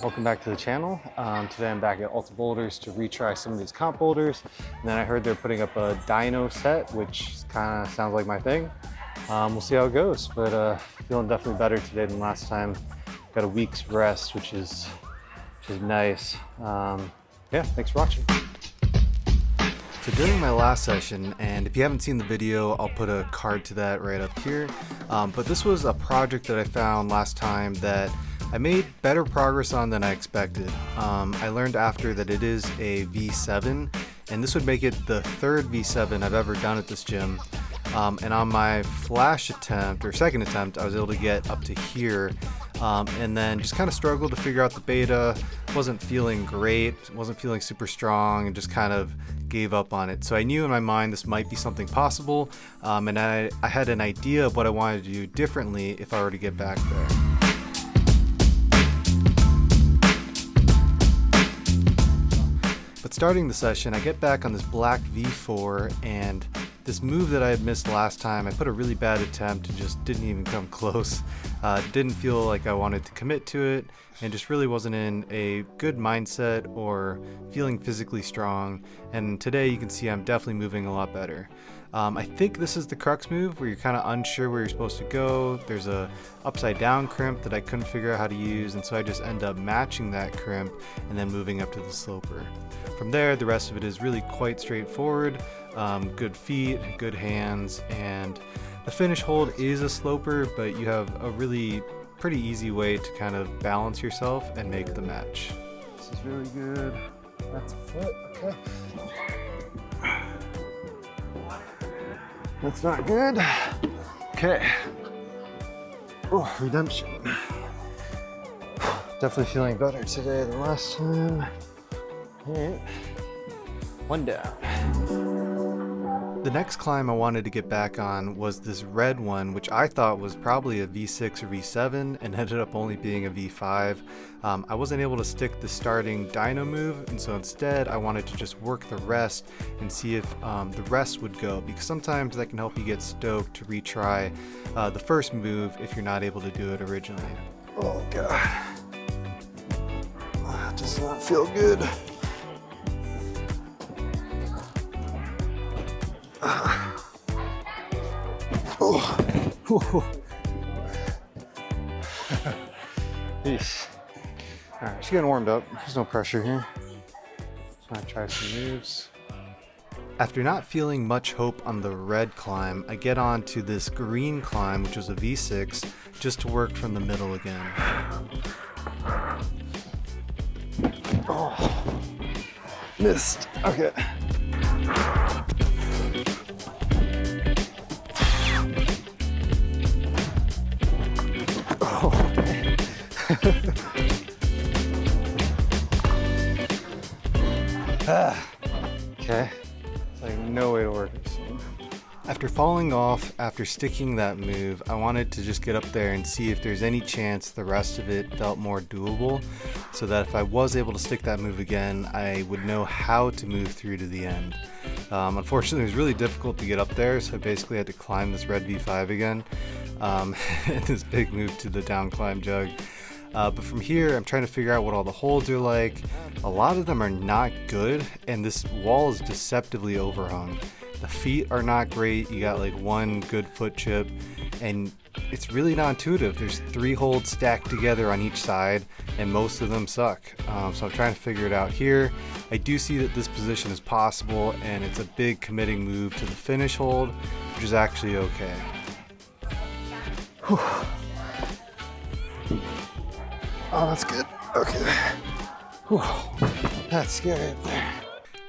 Welcome back to the channel. Today I'm back at Alta Boulders to retry some of these comp boulders. And then I heard they're putting up a dyno set, which kind of sounds like my thing. We'll see how it goes, but feeling definitely better today than last time. Got a week's rest, which is nice. Yeah, thanks for watching. So during my last session, and if you haven't seen the video, I'll put a card to that right up here. But this was a project that I found last time that I made better progress on than I expected. I learned after that it is a V7, and this would make it the third V7 I've ever done at this gym. And on my flash attempt, or second attempt, I was able to get up to here, and then just kind of struggled to figure out the beta. Wasn't feeling great, wasn't feeling super strong, and just kind of gave up on it. So I knew in my mind this might be something possible, and I had an idea of what I wanted to do differently if I were to get back there. But starting the session, I get back on this black V4, and this move that I had missed last time, I put a really bad attempt and just didn't even come close. Didn't feel like I wanted to commit to it, and just really wasn't in a good mindset or feeling physically strong. And today you can see I'm definitely moving a lot better. I think this is the crux move where you're kind of unsure where you're supposed to go. There's a upside down crimp that I couldn't figure out how to use, and so I just end up matching that crimp and then moving up to the sloper. From there, the rest of it is really quite straightforward. Good feet, good hands, and the finish hold is a sloper, but you have a really pretty easy way to kind of balance yourself and make the match. This is really good. That's a foot, okay. That's not good. Okay. Oh, redemption. Definitely feeling better today than last time. All right. One down. The next climb I wanted to get back on was this red one, which I thought was probably a V6 or V7 and ended up only being a V5. I wasn't able to stick the starting dyno move, and so instead I wanted to just work the rest and see if the rest would go, because sometimes that can help you get stoked to retry the first move if you're not able to do it originally. Oh god. That does not feel good. Peace. Alright, she's getting warmed up. There's no pressure here. Just want to try some moves. After not feeling much hope on the red climb, I get on to this green climb, which was a V6, just to work from the middle again. Oh, missed. Okay. Okay, it's like no way to work this one. After falling off after sticking that move, I wanted to just get up there and see if there's any chance the rest of it felt more doable, so that if I was able to stick that move again, I would know how to move through to the end. Unfortunately, it was really difficult to get up there, so I basically had to climb this red V5 again, and this big move to the down climb jug. But from here, I'm trying to figure out what all the holds are like. A lot of them are not good, and this wall is deceptively overhung. The feet are not great. You got like one good foot chip, and it's really not intuitive. There's 3 holds stacked together on each side, and most of them suck. So I'm trying to figure it out here. I do see that this position is possible, and it's a big committing move to the finish hold, which is actually okay. Whew. Oh, that's good. Okay. Whew. That's scary up there.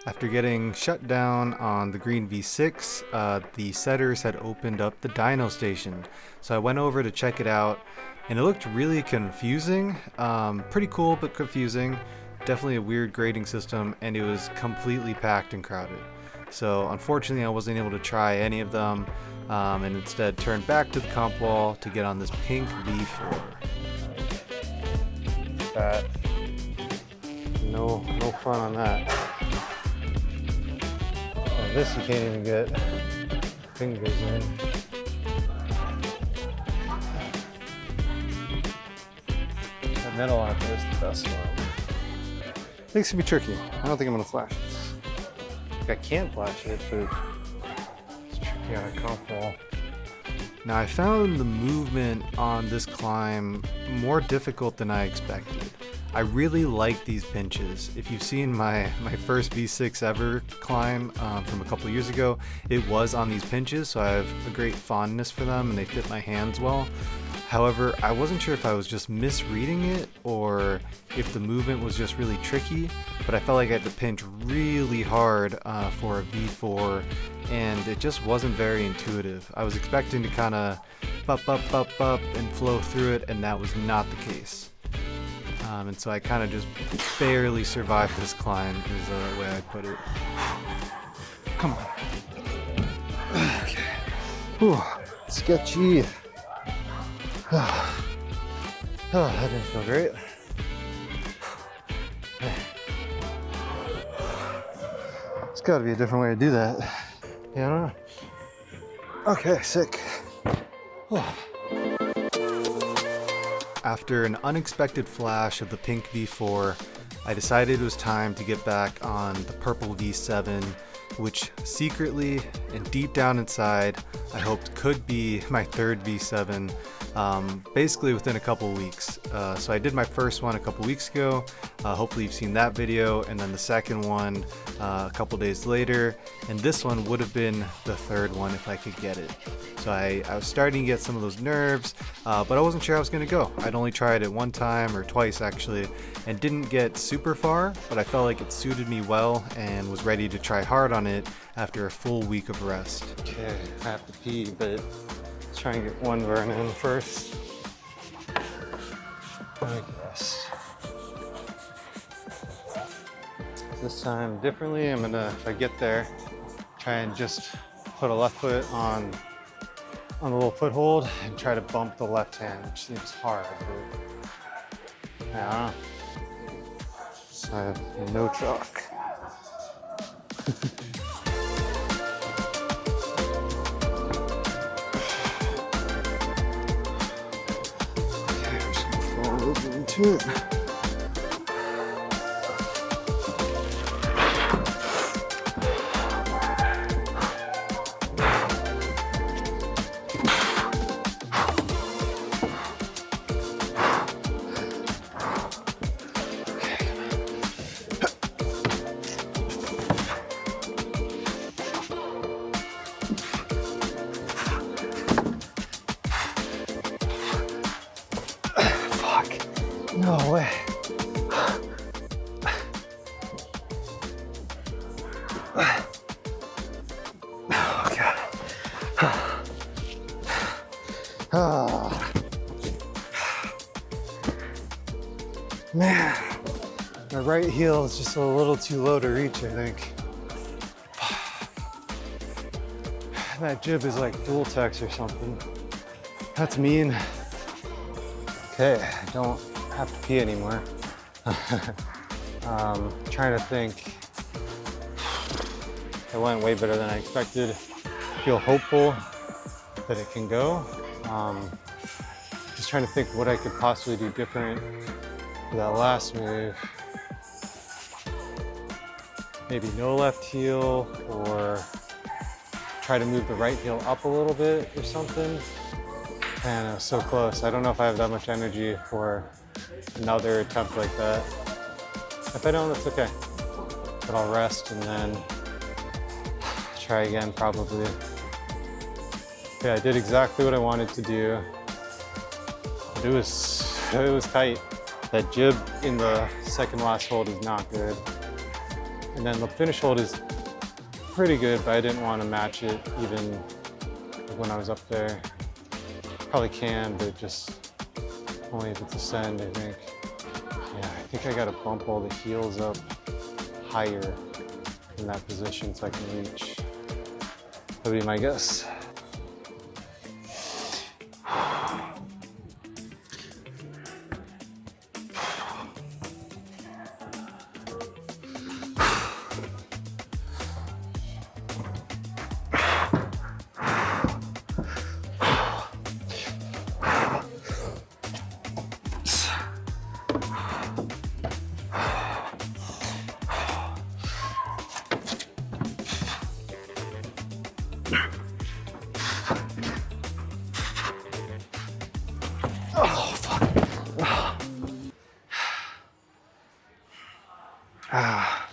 After getting shut down on the green V6, the setters had opened up the dyno station. So I went over to check it out, and it looked really confusing. Pretty cool, but confusing. definitely a weird grading system, and it was completely packed and crowded. So unfortunately I wasn't able to try any of them, and instead turned back to the comp wall to get on this pink V4. No fun on that. This you can't even get fingers in. That middle one is the best one. Things can be tricky. I don't think I'm gonna flash this. I can flash it, but it's tricky on a comp wall. Now I found the movement on this climb more difficult than I expected. I really like these pinches. If you've seen my first V6 ever climb from a couple years ago, it was on these pinches, so I have a great fondness for them and they fit my hands well. However, I wasn't sure if I was just misreading it or if the movement was just really tricky, but I felt like I had to pinch really hard for a V4, and it just wasn't very intuitive. I was expecting to kind of up and flow through it, and that was not the case. And so I kind of just barely survived this climb, is the way I'd put it. Come on. Okay. Whew, sketchy. Oh, that didn't feel great. There's got to be a different way to do that. Yeah, I don't know. Okay, sick. Oh. After an unexpected flash of the pink V4, I decided it was time to get back on the purple V7, which secretly and deep down inside, I hoped could be my third V7, basically within a couple weeks. So I did my first one a couple weeks ago. Hopefully you've seen that video, and then the second one a couple days later, and this one would have been the third one if I could get it. So I was starting to get some of those nerves, but I wasn't sure I was gonna go. I'd only tried it one time or twice actually, and didn't get super far, but I felt like it suited me well and was ready to try hard on it after a full week of rest. Okay, I have to pee, but let's try and get one burn in first. I guess. This time differently, I'm gonna, if I get there, try and just put a left foot on the little foothold and try to bump the left hand, which seems hard, but yeah. So I have no chalk. Okay, I'm just gonna fall over into it. No way. Oh, God. Man, my right heel is just a little too low to reach, I think. That jib is like dual tex or something. That's mean. Okay, I don't have to pee anymore. Trying to think. It went way better than I expected. Feel hopeful that it can go. Just trying to think what I could possibly do different for that last move. Maybe no left heel, or try to move the right heel up a little bit or something. Man, it was so close. I don't know if I have that much energy for another attempt like that. If I don't, that's okay. But I'll rest and then try again probably. Yeah, I did exactly what I wanted to do. But it was tight. That jib in the second last hold is not good. And then the finish hold is pretty good, but I didn't want to match it even when I was up there. Probably can, but just only if it's a send, I think. Yeah, I think I gotta bump all the heels up higher in that position so I can reach. That would be my guess. Oh, fuck. Ah.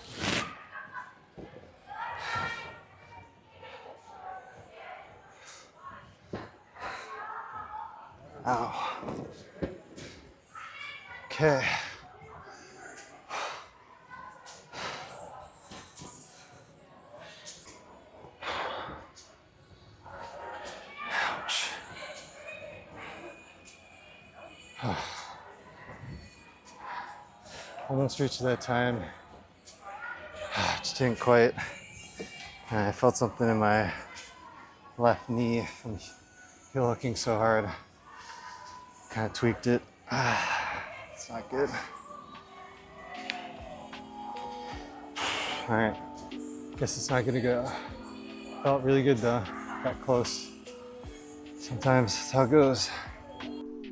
Ow. Okay. Ouch. Almost reached that time. Just didn't quite. I felt something in my left knee from heel hooking so hard. Kind of tweaked it. It's not good. All right, guess it's not gonna go. Felt really good though, got close. Sometimes that's how it goes.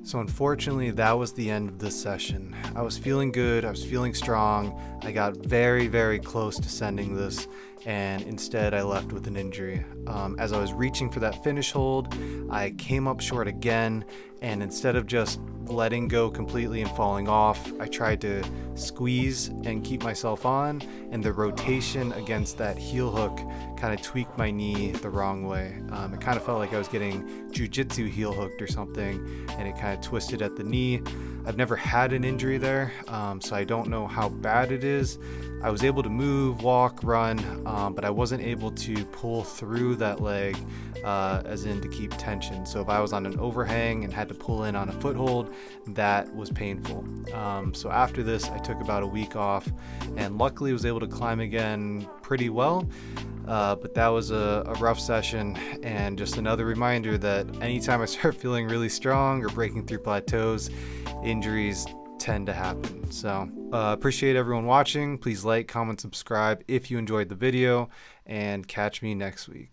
So unfortunately, that was the end of this session. I was feeling good, I was feeling strong. I got very, very close to sending this, and instead I left with an injury. As I was reaching for that finish hold, I came up short again, and instead of just letting go completely and falling off, I tried to squeeze and keep myself on, and the rotation against that heel hook kind of tweaked my knee the wrong way. It kind of felt like I was getting jiu-jitsu heel hooked or something, and it kind of twisted at the knee. I've never had an injury there, so I don't know how bad it is. I was able to move, walk, run, but I wasn't able to pull through that leg, as in to keep tension. So if I was on an overhang and had to pull in on a foothold, that was painful. So after this, I took about a week off, and luckily was able to climb again pretty well. But that was a rough session, and just another reminder that anytime I start feeling really strong or breaking through plateaus, injuries tend to happen. So appreciate everyone watching. Please like, comment, subscribe if you enjoyed the video, and catch me next week.